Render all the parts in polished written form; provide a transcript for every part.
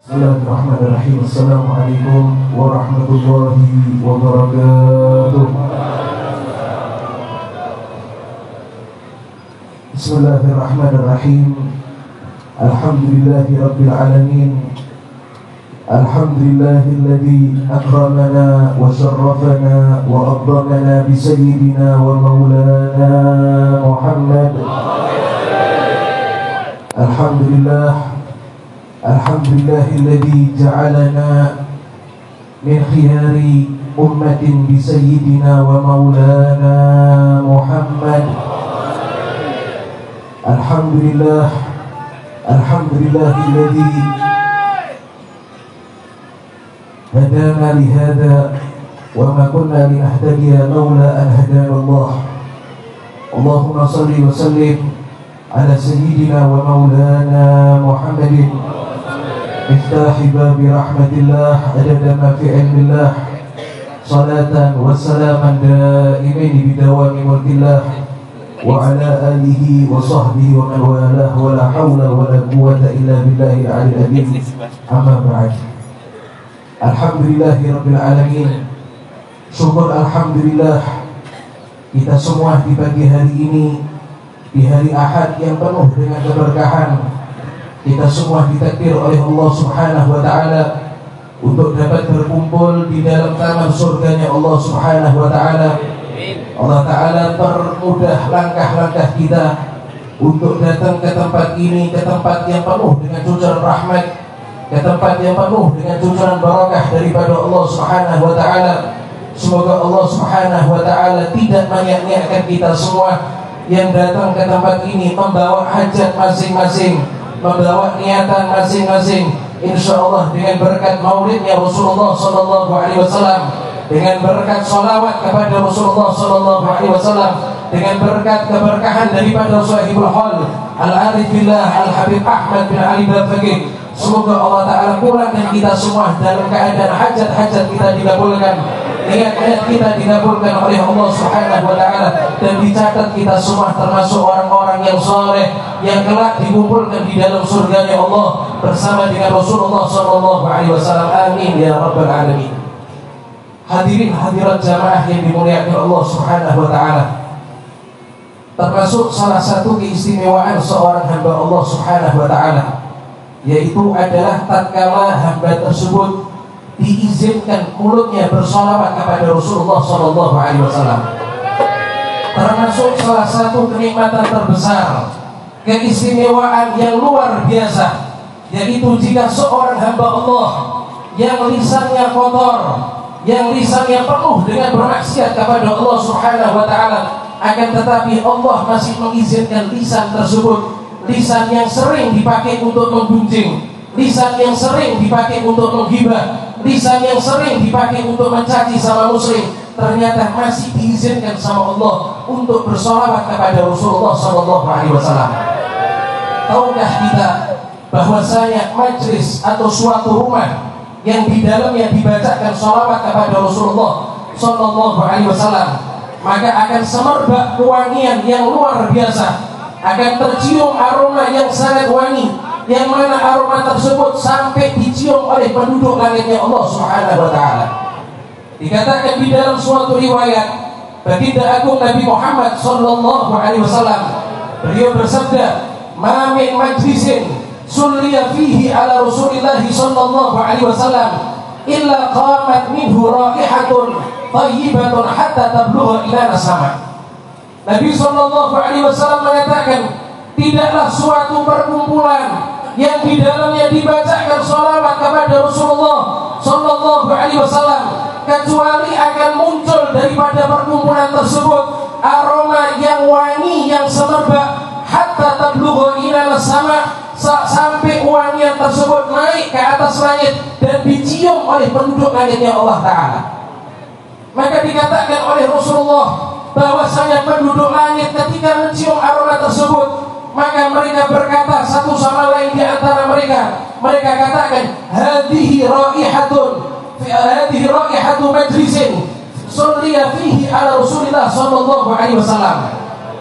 Bismillahirrahmanirrahim. Assalamualaikum warahmatullahi wabarakatuh. Bismillahirrahmanirrahim. Alhamdulillahi rabbil alamin. Alhamdulillahilladzi akramana wa syarrafana wa addamana bi sayyidina wa maulana Muhammad. Alhamdulillah. Alhamdulillahilladzi ja'alana min khiyari ummatin bi sayyidina wa maulana Muhammad. Alhamdulillah. Alhamdulillahilladzi hadana li hadha wa ma kunna linahtadiya laula an hadana Allah. Allahumma shalli wa sallim ala sayyidina wa maulana Muhammadin miftahi babi rahmatillah adada ma fi ilmillah salatan wa salaman daimaini bidawami mulkillah wa ala alihi wa sahbihi wa man walah wa la hawla wa la quwwata illa billahi al-'aliyyil azim. Amma ba'd. Alhamdulillahi rabbil alamin. Syukur alhamdulillah kita semua di pagi hari ini, di hari Ahad yang penuh dengan keberkahan, kita semua ditakdir oleh Allah Subhanahu wa ta'ala untuk dapat berkumpul di dalam taman surganya Allah Subhanahu wa ta'ala. Allah ta'ala permudah langkah-langkah kita untuk datang ke tempat ini, ke tempat yang penuh dengan cucuran rahmat, ke tempat yang penuh dengan cucuran barakah daripada Allah Subhanahu wa ta'ala. Semoga Allah Subhanahu wa ta'ala tidak menyia-nyiakan kita semua yang datang ke tempat ini membawa hajat masing-masing, membawa niatan masing-masing. Insyaallah dengan berkat maulidnya Rasulullah sallallahu alaihi wasallam, dengan berkat sholawat kepada Rasulullah sallallahu alaihi wasallam, dengan berkat keberkahan daripada sahibul hal al-arif billah al-habib Ahmad bin Ali Bafaqih, semoga Allah Ta'ala pulangkan kita semua dalam keadaan hajat-hajat kita dikabulkan, niat-niat kita dikabulkan oleh Allah Subhanahu wa ta'ala, dan dicatat kita semua termasuk orang-orang yang soleh yang kelak dikumpulkan di dalam surganya Allah bersama dengan Rasulullah sallallahu alaihi wasallam. Amin ya rabbal alamin. Hadirin hadirat jamaah yang dimuliakan Allah Subhanahu wa ta'ala, termasuk salah satu keistimewaan seorang hamba Allah Subhanahu wa ta'ala, yaitu adalah tatkala hamba tersebut diizinkan mulutnya bersolawat kepada Rasulullah sallallahu alaihi wasallam. Termasuk salah satu kenikmatan terbesar, keistimewaan yang luar biasa, yaitu jika seorang hamba Allah yang lisannya kotor, yang lisannya penuh dengan bermaksiat kepada Allah Subhanahu wa ta'ala, akan tetapi Allah masih mengizinkan lisan tersebut, lisan yang sering dipakai untuk menggunjing, lisan yang sering dipakai untuk menghibah, lisan yang sering dipakai untuk mencaci sama muslim, ternyata masih diizinkan sama Allah untuk bersolawat kepada Rasulullah sallallahu alaihi wasallam. Tahukah kita bahwasanya majlis atau suatu rumah yang di dalamnya dibacakan sholawat kepada Rasulullah sallallahu alaihi wasallam, maka akan semerbak kewangian yang luar biasa, akan tercium aroma yang sangat wangi, yang mana aroma tersebut sampai dicium oleh penduduk langitnya Allah Subhanahu wa ta'ala. Dikatakan di dalam suatu riwayat, baginda agung Nabi Muhammad sallallahu alaihi wasallam, beliau bersabda, "Ma min majlisin sulliya fihi ala Rasulillah sallallahu alaihi wasallam illa qamat minhu raihatun thayyibatun hatta tablugha ila sama." Nabi sallallahu alaihi wasallam mengatakan, tidaklah suatu perkumpulan yang di dalamnya dibacakan sholawat kepada Rasulullah sallallahu alaihi wasallam kecuali akan muncul daripada perkumpulan tersebut aroma yang wangi yang semerbak hatta tablugha ila sama, sampai wangian tersebut naik ke atas langit dan dicium oleh penduduk langitnya Allah Ta'ala. Maka dikatakan oleh Rasulullah bahwasanya penduduk langit ketika mencium aroma tersebut, maka mereka berkata satu sama lain di antara mereka, mereka katakan, hadhihi raihatu majlisin sulliya fihi ala Rasulillah sallallahu alaihi wasallam.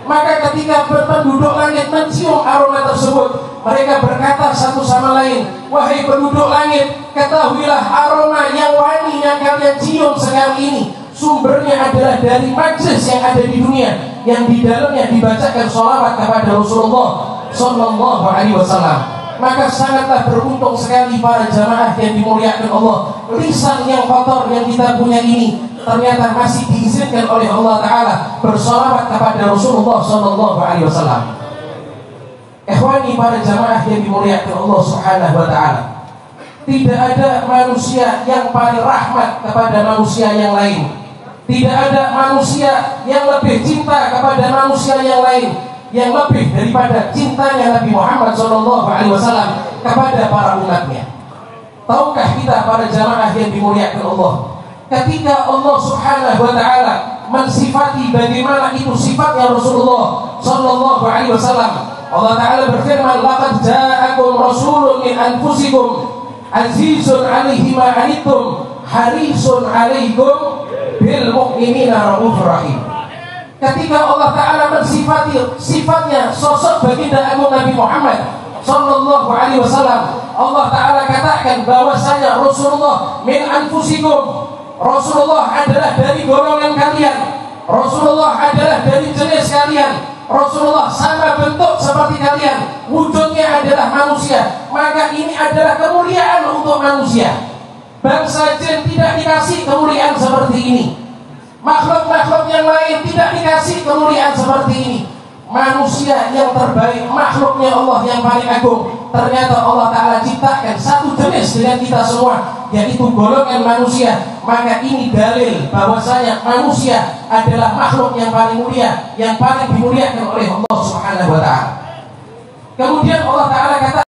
Maka ketika penduduk langit mencium aroma tersebut, Mereka berkata satu sama lain, wahai penduduk langit, ketahuilah aroma yang wangi yang kalian cium sekarang ini sumbernya adalah dari majlis yang ada di dunia, yang di dalamnya dibacakan sholawat kepada Rasulullah Sallallahu Alaihi Wasallam. Maka sangatlah beruntung sekali para jamaah yang dimuliakan Allah. Lisan yang kotor yang kita punya ini ternyata masih diizinkan oleh Allah Ta'ala bersolawat kepada Rasulullah Sallallahu Alaihi Wasallam. Ikhwani para jamaah yang dimuliakan Allah Subhanahu Wa Ta'ala, tidak ada manusia yang paling rahmat kepada manusia yang lain. Tidak ada manusia yang lebih cinta kepada manusia yang lain, yang lebih daripada cintanya Nabi Muhammad Sallallahu Alaihi Wasallam kepada para umatnya. Tahukah kita para jamaah yang dimuliakan Allah, ketika Allah Subhanahu Wa Ta'ala mensifati bagaimana itu sifatnya Rasulullah Sallallahu Alaihi Wasallam, Allah Ta'ala berfirman, laqad ja'akum rasulun min anfusikum azizun 'alaihi ma 'anittum harisun 'alaikum bil mu'minina raufur rahim. Ketika Allah Ta'ala mensifati sifatnya sosok baginda agung Nabi Muhammad Sallallahu Alaihi Wasallam, Allah Ta'ala katakan bahwasanya Rasulullah min anfusikum, Rasulullah adalah dari golongan kalian, Rasulullah adalah dari jenis kalian, Rasulullah sama bentuk seperti kalian, wujudnya adalah manusia. Maka ini adalah kemuliaan untuk manusia. Bangsa jin tidak dikasih kemuliaan seperti ini, makhluk-makhluk yang lain tidak dikasih kemuliaan seperti ini. Manusia yang terbaik, makhluknya Allah yang paling agung, ternyata Allah Ta'ala ciptakan satu jenis dengan kita semua, yaitu golongan manusia. Maka ini dalil bahwasanya manusia adalah makhluk yang paling mulia, yang paling dimuliakan oleh Allah Subhanahu Wa Ta'ala. Kemudian Allah Ta'ala katakan,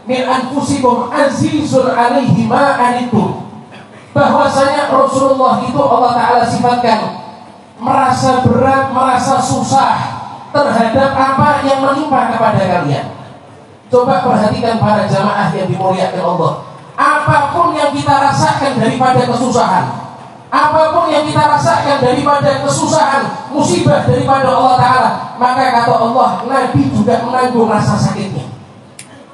min anfusikum azizun 'alaihi ma 'anittum, bahwasanya Rasulullah itu Allah Ta'ala sifatkan merasa berat, merasa susah terhadap apa yang menimpa kepada kalian. Coba perhatikan para jamaah yang dimuliakan Allah, apapun yang kita rasakan daripada kesusahan, apapun yang kita rasakan daripada kesusahan, musibah daripada Allah Ta'ala, maka kata Allah, Nabi juga menanggung rasa sakitnya.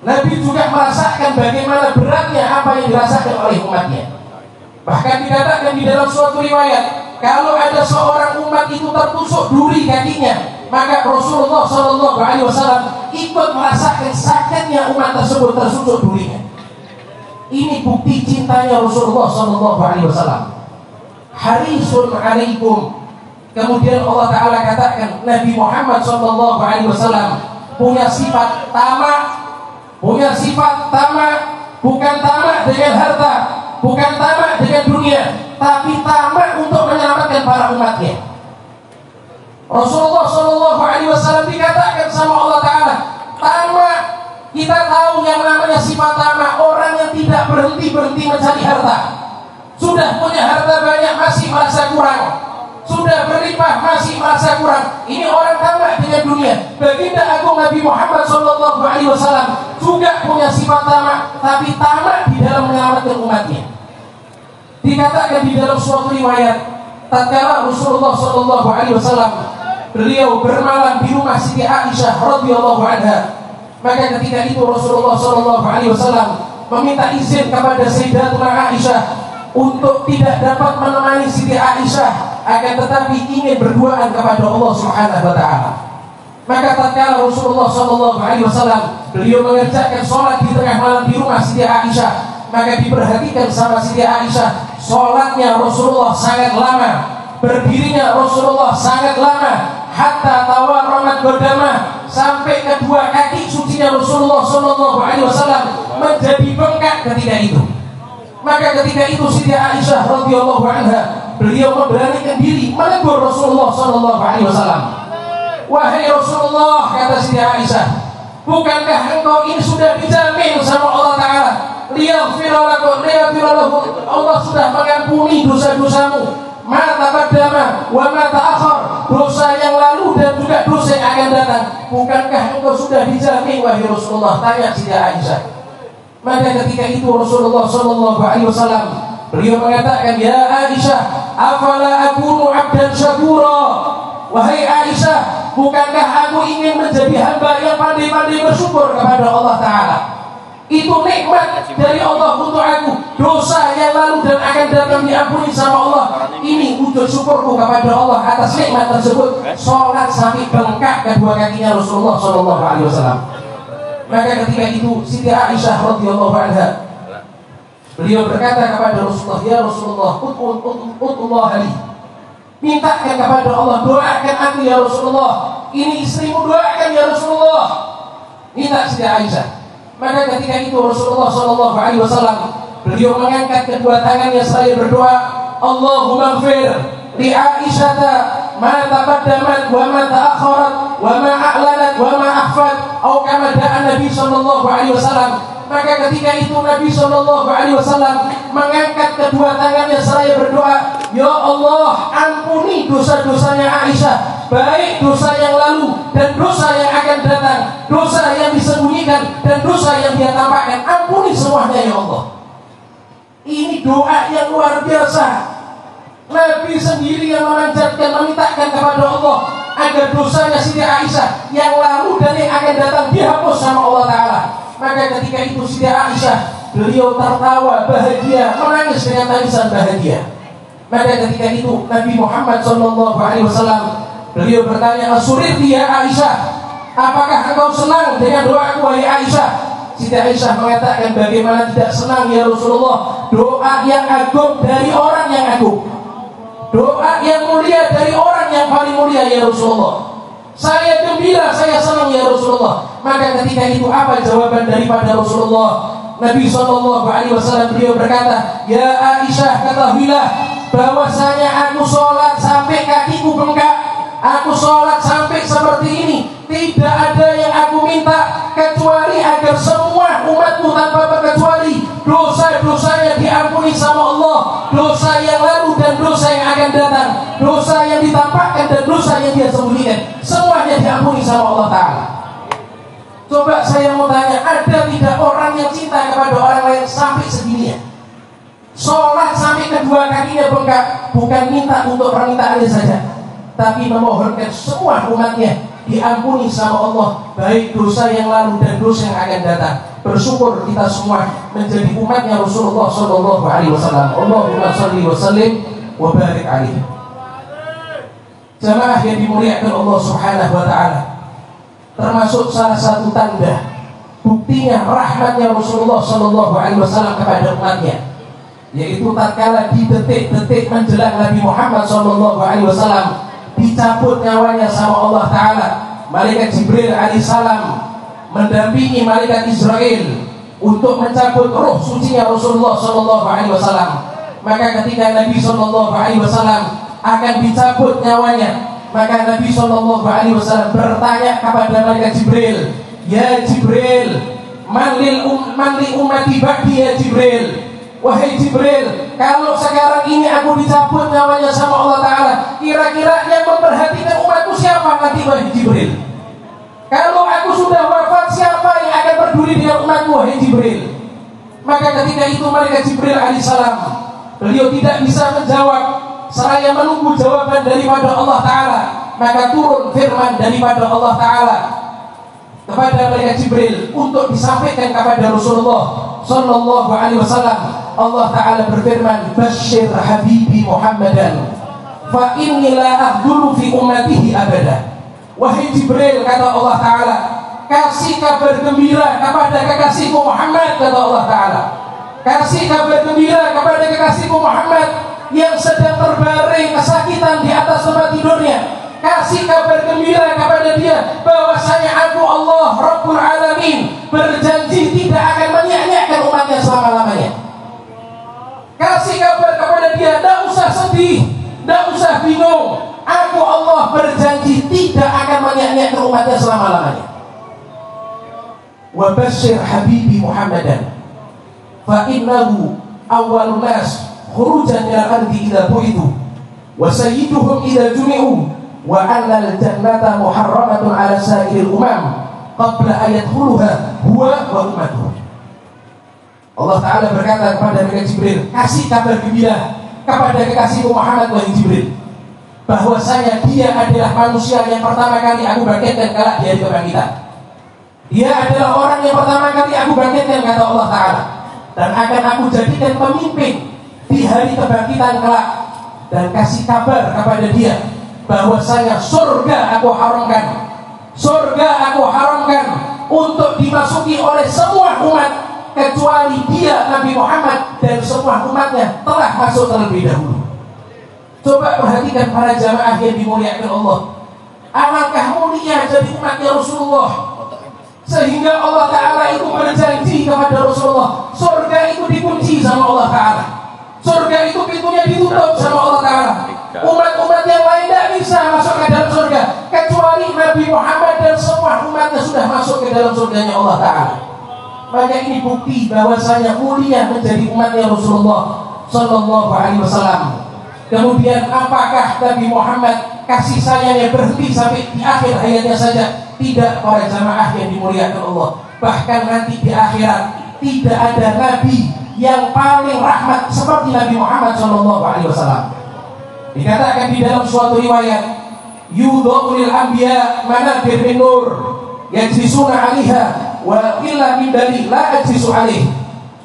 Nabi juga merasakan bagaimana beratnya apa yang dirasakan oleh umatnya. Bahkan dikatakan di dalam suatu riwayat, kalau ada seorang umat itu tertusuk duri kakinya, maka Rasulullah Sallallahu Alaihi Wasallam ikut merasakan sakitnya umat tersebut tertusuk durinya. Ini bukti cintanya Rasulullah Sallallahu Alaihi Wasallam. Harisun 'alaikum. Kemudian Allah Ta'ala katakan Nabi Muhammad Sallallahu Alaihi Wasallam punya sifat tamak, bukan tamak dengan harta, bukan tamak dengan dunia, tapi tamak untuk menyelamatkan para umatnya. Rasulullah Sallallahu Alaihi Wasallam dikatakan sama Allah Ta'ala tamak. Kita tahu yang namanya sifat tamak, orang yang tidak berhenti mencari harta. Sudah punya harta banyak masih merasa kurang, sudah berlimpah masih merasa kurang. Ini orang tamak dengan dunia. Baginda agung Nabi Muhammad Sallallahu Alaihi Wasallam juga punya sifat tamak, tapi tamak di dalam menyelamatkan umatnya. Dikatakan di dalam suatu riwayat, tatkala Rasulullah Sallallahu Alaihi Wasallam beliau bermalam di rumah Siti Aisyah radhiyallahu anha, maka ketika itu Rasulullah Sallallahu Alaihi Wasallam meminta izin kepada Sayyidatuna Aisyah untuk tidak dapat menemani Siti Aisyah, akan tetapi ingin berduaan kepada Allah Subhanahu Wa Ta'ala. Maka tatkala Rasulullah Sallallahu Alaihi Wasallam beliau mengerjakan sholat di tengah malam di rumah Siti Aisyah, maka diperhatikan sama Siti Aisyah, sholatnya Rasulullah sangat lama, berdirinya Rasulullah sangat lama, hatta tawarramat qadamah, sampai kedua kaki sucinya Rasulullah Sallallahu Alaihi Wasallam menjadi bengkak ketika itu. Maka ketika itu Siti Aisyah radhiyallahu anha beliau memberanikan diri menegur Rasulullah Sallallahu Alaihi Wasallam. Wahai Rasulullah, kata Siti Aisyah, bukankah engkau ini sudah dijamin sama Allah Ta'ala? Liyaghfiralakum, Allah sudah mengampuni dosa-dosamu, ma taqaddama wa ma ta'akhkhar, dosa yang lalu dan juga dosa yang akan datang. Bukankah engkau sudah dijamin wahai Rasulullah? Tanya Siti Aisyah. Maka ketika itu Rasulullah Sallallahu Alaihi Wasallam beliau mengatakan, ya Aisyah, afala akunu abdan syakura. Wahai Aisyah, bukankah aku ingin menjadi hamba yang pandai-pandai bersyukur kepada Allah Ta'ala? Itu nikmat dari Allah untuk aku. Dosa yang lalu dan akan datang diampuni sama Allah. Ini wujud syukurku kepada Allah atas nikmat tersebut. Sholat sampai bengkak kedua kakinya Rasulullah SAW. Maka ketika itu Siti Aisyah radhiyallahu anha, beliau berkata kepada Rasulullah, ya Rasulullah, utullah ali, mintakan kepada Allah, doakan aku ya Rasulullah, ini istrimu, doakan ya Rasulullah, minta Siti Aisyah. Maka ketika itu Rasulullah SAW, beliau mengangkat kedua tangannya seraya berdoa, Allahumma ighfir li Aisyah ma taqaddamat wa ma ta'akhkharat wa ma a'lanat wa ma akhfat, atau kama da'a Nabi SAW. Maka ketika itu Nabi SAW mengangkat kedua tangannya seraya berdoa, ya Allah, ampuni dosa-dosanya Aisyah, baik dosa yang lalu dan dosa yang akan datang, dosa yang disembunyikan dan dosa yang dia tampakkan, ampuni semuanya ya Allah. Ini doa yang luar biasa. Nabi sendiri yang memanjatkan, memintakan kepada Allah agar dosanya Siti Aisyah yang lalu dan yang akan datang dihapus sama Allah Ta'ala. Maka ketika itu Siti Aisyah, beliau tertawa bahagia, menangis dengan tangisan bahagia. Maka ketika itu Nabi Muhammad SAW, beliau bertanya, asuriti ya Aisyah, apakah engkau senang dengan doaku wahai Aisyah? Siti Aisyah mengatakan, bagaimana tidak senang ya Rasulullah, doa yang agung dari orang yang agung, doa yang mulia dari orang yang paling mulia ya Rasulullah. Saya gembira, saya senang ya Rasulullah. Maka ketika itu apa jawaban daripada Rasulullah? Nabi SAW beliau berkata, ya Aisyah, ketahuilah bahwasanya aku sholat sampai kakiku bengkak, aku sholat sampai seperti ini, tidak ada yang aku minta kecuali agar semua umatku tanpa terkecuali dosa-dosanya diampuni sama Allah, dosa yang lalu dan dosa yang akan datang, dosa yang ditampakkan dan dosa yang dia sembunyikan, semuanya diampuni sama Allah Ta'ala. Coba saya mau tanya, ada tidak orang yang cinta kepada orang lain sampai segininya? Sholat sampai kedua kakinya bengkak, bukan minta untuk permintaannya saja, tapi memohonkan semua umatnya diampuni sama Allah, baik dosa yang lalu dan dosa yang akan datang. Bersyukur kita semua menjadi umatnya Rasulullah SAW. Allahumma shalli wa sallim wa barik alaihi. Jamaah yang dimuliakan Allah Subhanahu wa Ta'ala, termasuk salah satu tanda buktinya rahmatnya Rasulullah SAW kepada umatnya, yaitu tatkala di detik-detik menjelang Nabi Muhammad SAW dicabut nyawanya sama Allah Ta'ala, malaikat Jibril alaihissalam mendampingi malaikat Israel untuk mencabut roh sucinya Rasulullah SAW. Maka ketika Nabi SAW akan dicabut nyawanya, maka Nabi SAW bertanya kepada malaikat Jibril, ya Jibril, man li ummati ba'di ya Jibril. Wahai Jibril, kalau sekarang ini aku dicabut nyawanya sama Allah Ta'ala, kira-kira yang memperhatikan umatku siapa nanti wahai Jibril? Kalau aku sudah wafat, siapa yang akan peduli dengan umatku wahai Jibril? Maka ketika itu malaikat Jibril alaihissalam, beliau tidak bisa menjawab seraya menunggu jawaban daripada Allah Ta'ala. Maka turun firman daripada Allah Ta'ala kepada malaikat Jibril untuk disampaikan kepada Rasulullah Sallallahu Alaihi Wasallam. Allah Ta'ala berfirman, Bashir Habibi Muhammadan fa inni la ahduru fi ummatihi abada. Wahai Jibril, kata Allah Ta'ala, kasih kabar gembira kepada kekasihku Muhammad, kata Allah Ta'ala, kasih kabar gembira kepada kekasihku Muhammad yang sedang terbaring kesakitan di atas tempat tidurnya. Kasih kabar gembira kepada dia bahwasanya aku Allah Rabbul Alamin berjanji tidak akan menyia-nyiakan umatnya selama-lamanya. Kasih kabar kepada dia, tidak usah sedih, tidak usah bingung, aku Allah berjanji tidak akan menyia-nyiakan umatnya selama-lamanya. Wa basyir habibi Muhammadan fa innahu awwalun nas khurujan minal ardi idza bu'ithu wa sayyiduhum idza jumi'u wa anna al-jannata muharramatun 'ala sa'iril umam qabla an yadkhuluha huwa wa ummatuhu. Allah Ta'ala berkata kepada malaikat Jibril, kasih kabar gembira kepada kekasihku Muhammad wahai Jibril, bahwasanya dia adalah manusia yang pertama kali aku bangkitkan kelak di hari kebangkitan. Dia adalah orang yang pertama kali aku bangkitkan, kata Allah Ta'ala, dan akan aku jadikan pemimpin di hari kebangkitan kelak. Dan kasih kabar kepada dia bahwasanya surga aku haramkan, surga aku haramkan untuk dimasuki oleh semua umat kecuali dia Nabi Muhammad dan semua umatnya telah masuk terlebih dahulu. Coba perhatikan para jamaah yang dimuliakan Allah, alangkah mulia jadi umatnya Rasulullah, sehingga Allah Ta'ala itu berjanji kepada Rasulullah, surga itu dikunci sama Allah Ta'ala, surga itu pintunya ditutup sama Allah Ta'ala. Umat-umat yang lain tidak bisa masuk ke dalam surga kecuali Nabi Muhammad dan semua umatnya sudah masuk ke dalam surganya Allah Ta'ala. Maka ini bukti bahwasanya mulia menjadi umatnya Rasulullah Sallallahu Alaihi Wasallam. Kemudian apakah Nabi Muhammad kasih sayangnya berhenti sampai di akhir hayatnya saja? Tidak, para jamaah yang dimuliakan Allah. Bahkan nanti di akhirat tidak ada Nabi yang paling rahmat seperti Nabi Muhammad Sallallahu Alaihi Wasallam. Dikatakan di dalam suatu riwayat, yudha'ulil anbiya manabir min nur yajlisuna 'alaiha wa illa min dari la ajlisu 'alaih.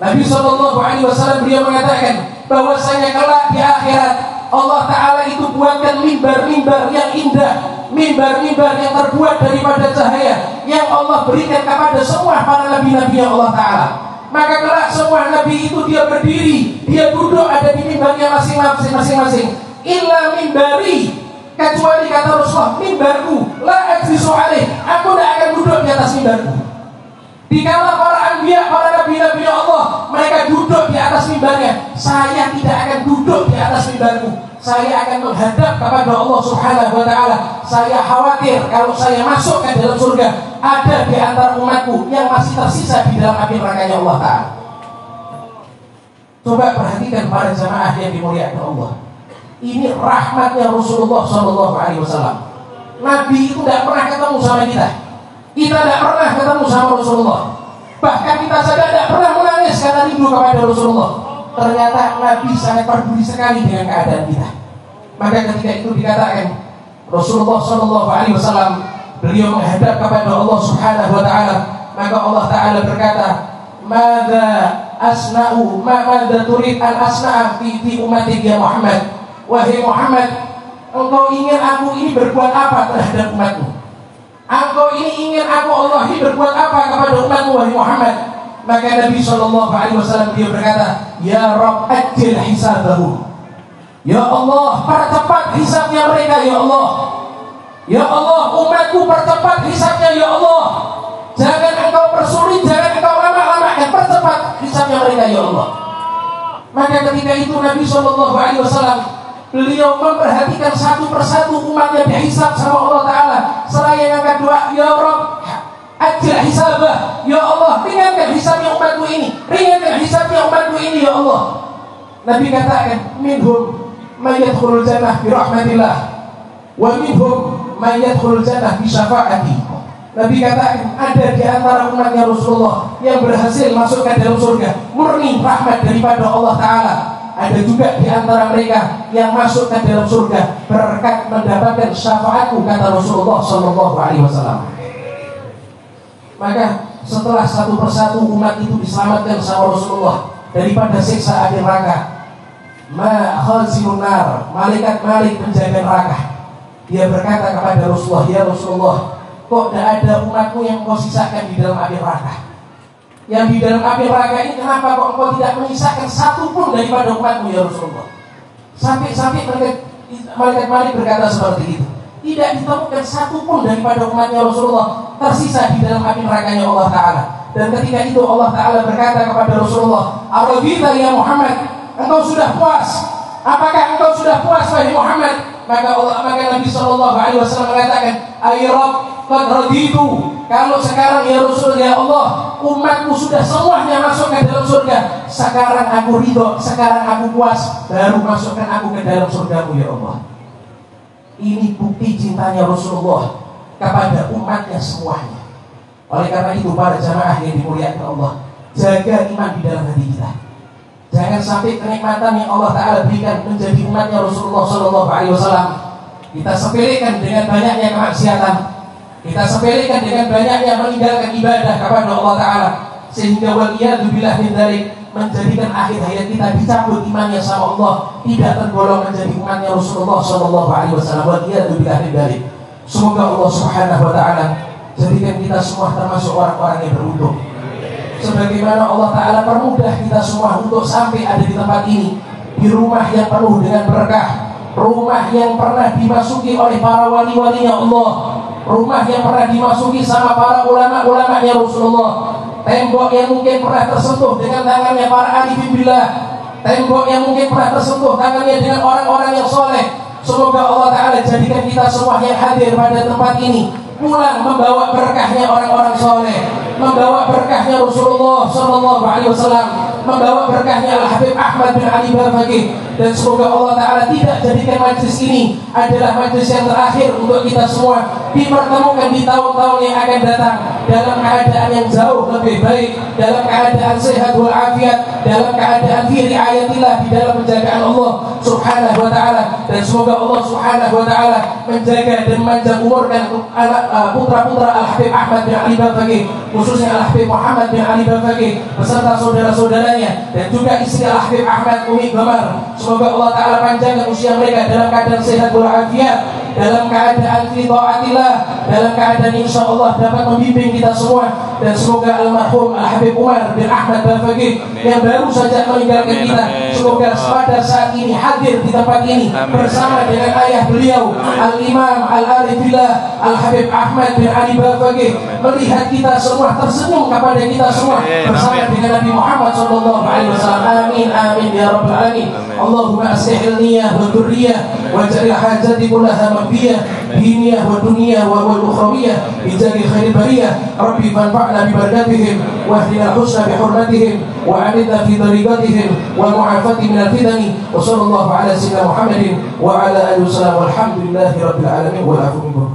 Nabi Sallallahu Alaihi Wasallam beliau mengatakan bahwasanya kelak di akhirat Allah Ta'ala itu buatkan mimbar-mimbar yang indah, mimbar-mimbar yang terbuat daripada cahaya yang Allah berikan kepada semua para nabi-nabi yang Allah Ta'ala. Maka kelak semua nabi itu dia berdiri, dia duduk ada di mimbarnya masing-masing. Illa mimbari, kecuali kata Rasulullah, mimbarku la ajlisu alaih, aku tidak akan duduk di atas mimbarku. Dikala para anbiya, para nabi-nabi Allah, mereka duduk di atas mimbarnya, saya tidak akan duduk di atas mimbarku. Saya akan menghadap kepada Allah Subhanahu wa Ta'ala. Saya khawatir kalau saya masuk ke dalam surga, ada di antara umatku yang masih tersisa di dalam api nerakanya Allah Ta'ala. Coba perhatikan para jamaah yang dimuliakan Allah. Ini rahmatnya Rasulullah Sallallahu Alaihi Wasallam. Nabi itu tidak pernah ketemu sama kita. Kita tidak pernah ketemu sama Rasulullah. Bahkan kita saja tidak pernah menangis karena rindu kepada Rasulullah. Ternyata Nabi sangat peduli sekali dengan keadaan kita. Maka ketika itu dikatakan Rasulullah Sallallahu Alaihi Wasallam beliau menghadap kepada Allah Subhanahu Wa Taala. Maka Allah Taala berkata, "Mada asna'u, mada turid al asna'a fi ummati ya Muhammad." Wahai Muhammad, engkau ingin aku ini berbuat apa terhadap umatmu? Engkau ini ingin aku Allah ini berbuat apa kepada umatmu, wahai Muhammad? Maka Nabi Sallallahu Alaihi Wasallam dia berkata, Ya Rabb ajil hisabahum. Ya Allah, percepat hisabnya mereka, ya Allah. Ya Allah, umatku percepat hisabnya, ya Allah. Jangan engkau persulit, jangan engkau lama-lamakan, percepat hisabnya mereka, ya Allah. Maka ketika itu Nabi Sallallahu Alaihi Wasallam beliau memperhatikan satu persatu umatnya dihisab sama Allah Ta'ala. Seraya yang kedua, Ya Rabb ajil hisabah, ya Allah ringankan hisabnya umatku ini, ringankan hisabnya umatku ini, ya Allah. Nabi katakan, minhum man yadkhulul jannah bi rahmatillah wa minhum man yadkhulul jannah bi syafaati. Nabi katakan ada di antara umatnya Rasulullah yang berhasil masuk ke dalam surga murni rahmat daripada Allah Ta'ala. Ada juga di antara mereka yang masuk ke dalam surga berkat mendapatkan syafaatku, kata Rasulullah Sallallahu Alaihi Wasallam. Maka setelah satu persatu umat itu diselamatkan sama Rasulullah daripada siksa api neraka, ma khazinun nar, malaikat penjaga neraka, dia berkata kepada Rasulullah, ya Rasulullah, kok tidak ada umatmu yang kau sisakan di dalam api neraka? Yang di dalam api neraka ini kenapa kok engkau tidak menyisakan satu pun daripada umatmu, ya Rasulullah? Sampai malaikat berkata seperti itu. Tidak ditemukan satu pun daripada umatnya Rasulullah tersisa di dalam api nerakanya Allah Ta'ala. Dan ketika itu Allah Ta'ala berkata kepada Rasulullah, Ar-Radita ya Muhammad, engkau sudah puas? Apakah engkau sudah puas, wahai Muhammad? Maka Nabi Sallallahu Alaihi Wasallam mengatakan, Ay Rabb, qad raditu. Kalau sekarang ya Rasul, ya Allah, umatku sudah semuanya masuk ke dalam surga. Sekarang aku ridho, sekarang aku puas, baru masukkan aku ke dalam surgamu, ya Allah. Ini bukti cintanya Rasulullah kepada umatnya semuanya. Oleh karena itu para jamaah yang dimuliakan Allah, jaga iman di dalam hati kita. Jangan sampai kenikmatan yang Allah Ta'ala berikan menjadi umatnya Rasulullah Sallallahu Alaihi Wasallam kita sepelekan dengan banyaknya kemaksiatan, kita sepelekan dengan banyaknya meninggalkan ibadah kepada Allah Ta'ala, sehingga waliyadzubillah min dzalik menjadikan akhir hayat kita dicabut imannya sama Allah, tidak tergolong menjadi umatnya Rasulullah SAW. Waliyadzubillah min dzalik. Semoga Allah Subhanahu Wa Ta'ala jadikan kita semua termasuk orang-orang yang beruntung. Sebagaimana Allah Ta'ala permudah kita semua untuk sampai ada di tempat ini, di rumah yang penuh dengan berkah, rumah yang pernah dimasuki oleh para wali-walinya Allah, rumah yang pernah dimasuki sama para ulama-ulamanya Rasulullah, tembok yang mungkin pernah tersentuh dengan tangannya para arifin billah, tembok yang mungkin pernah tersentuh tangannya dengan orang-orang yang soleh. Semoga Allah Ta'ala jadikan kita semua yang hadir pada tempat ini pulang membawa berkahnya orang-orang soleh, membawa berkahnya Rasulullah SAW, membawa berkahnya Al-Habib Ahmad bin Ali Bafaqih. Dan semoga Allah Ta'ala tidak jadikan majlis ini adalah majlis yang terakhir untuk kita semua dipertemukan di tahun-tahun yang akan datang dalam keadaan yang jauh lebih baik, dalam keadaan sehat walafiat, dalam keadaan fi riayatillah, di dalam penjagaan Allah Subhanahu Wa Ta'ala. Dan semoga Allah Subhanahu Wa Ta'ala menjaga dan memanjang umurkan putra-putra Al-Habib Ahmad bin Ali Bafaqih, khususnya Al-Habib Muhammad bin Ali Bafaqih beserta saudara-saudaranya, dan juga istri Al-Habib Ahmad Umi Gamar. Semoga Allah Ta'ala panjangkan usia mereka dalam keadaan sehat walafiat, dalam keadaan fi taatillah, dalam keadaan insya Allah dapat membimbing kita semua. Dan semoga almarhum Al-Habib Umar bin Ahmad Bafaqih yang baru saja meninggalkan kita, semoga pada saat ini hadir di tempat ini bersama dengan ayah beliau Al-Imam Al-Arifillah Al-Habib Ahmad bin Ali Bafaqih, melihat kita semua tersenyum kepada kita semua bersama dengan Nabi Muhammad SAW. Amin amin ya rabbal alamin. Allahumma aslihil niyah wa dzurriyyah waj'al hajati kullaha maqdiyah diniyah wa dunyah wa ukhrawiyah bijari khairil bariyah. Rabbi fanfa'na bi barakatihim wa hdina husna bi hurmatihim wa amidna fi tariqatihim wa mu'afati min al-fitani. Wa sallallahu ala sayyidina Muhammadin wa ala alihi wasallam walhamdulillahi rabbil alamin wal afu minkum.